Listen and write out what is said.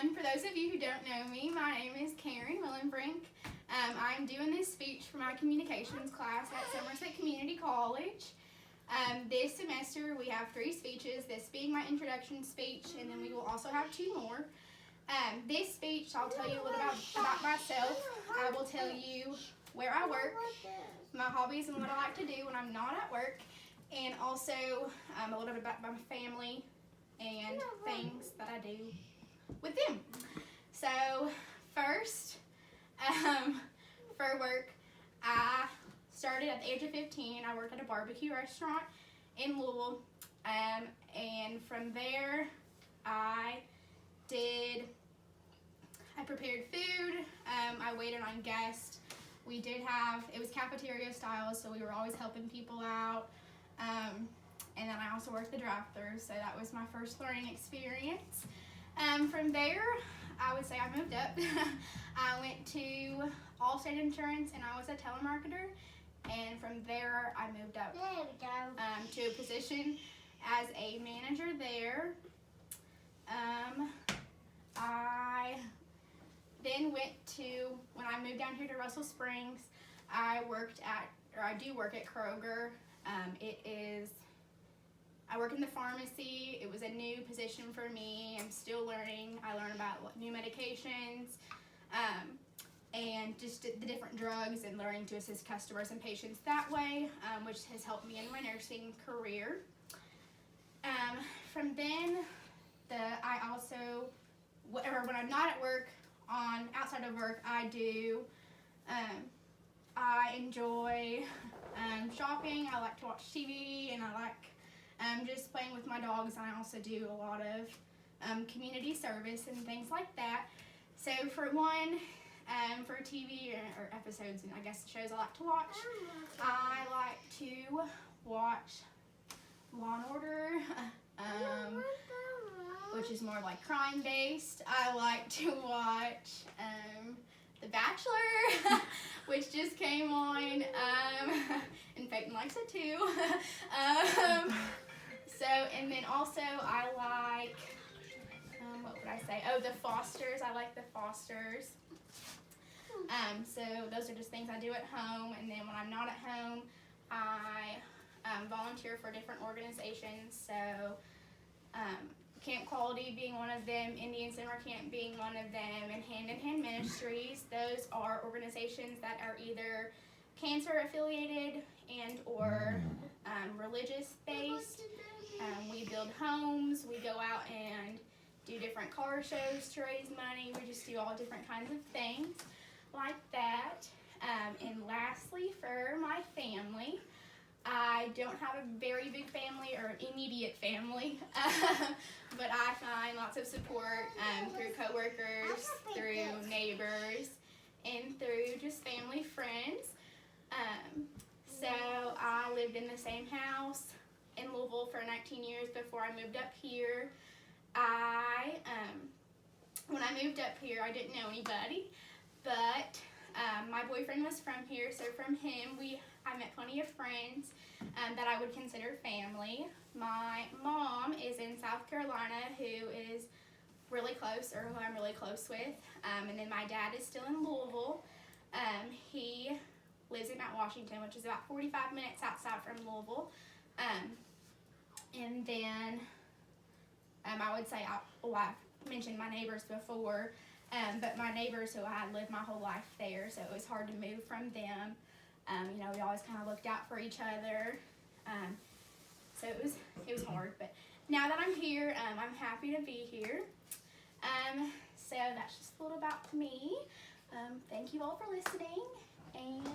everyone. For those of you who don't know me, my name is Karen Willenbrink. I'm doing this speech for my communications class at Somerset Community College. This semester we have 3 speeches, this being my introduction speech, and then we will also have 2 more. This speech, I'll tell you a little about myself. I will tell you where I work, my hobbies and what I like to do when I'm not at work, and also a little bit about my family and things that I do with them. So first, for work, I started at the age of 15. I worked at a barbecue restaurant in Louisville, and from there I prepared food, I waited on guests. It was cafeteria style, so we were always helping people out. And then I also worked the drive-thru, so that was my first learning experience. From there, I would say I moved up. I went to Allstate Insurance, and I was a telemarketer. And from there, I moved up to a position as a manager there. I then when I moved down here to Russell Springs, I do work at Kroger. I work in the pharmacy. It was a new position for me. I'm still learning. I learn about new medications and just the different drugs and learning to assist customers and patients that way, which has helped me in my nursing career. From then, when I'm not at work, outside of work, I enjoy shopping. I like to watch TV, and I like just playing with my dogs. And I also do a lot of community service and things like that. So for TV or episodes, and I guess shows I like to watch, I like to watch Law and Order, which is more like crime based. I like to watch The Bachelor, which just came on, and Peyton likes it too. And then also I like, what would I say? Oh, The Fosters. I like The Fosters. So those are just things I do at home. And then when I'm not at home, I volunteer for different organizations. So Camp Quality being one of them, Indian Summer Camp being one of them, and Hand in Hand Ministries. Those are organizations that are either cancer affiliated and or religious based. We build homes, we go out and do different car shows to raise money. We just do all different kinds of things like that. And lastly, for my family, I don't have a very big family or immediate family, but I find lots of support through coworkers, through neighbors, and through just family friends. So I lived in the same house in Louisville for 19 years before I moved up here. When I moved up here, I didn't know anybody, but my boyfriend was from here, so from him I met plenty of friends that I would consider family. My mom is in South Carolina, who is really close, or who I'm really close with, and then my dad is still in Louisville. He lives in Mount Washington, which is about 45 minutes outside from Louisville. And then I would say, I've mentioned my neighbors before, but my neighbors who I had lived my whole life there, so it was hard to move from them. We always kind of looked out for each other, so it was hard. But now that I'm here, I'm happy to be here. So that's just a little about me. Thank you all for listening, and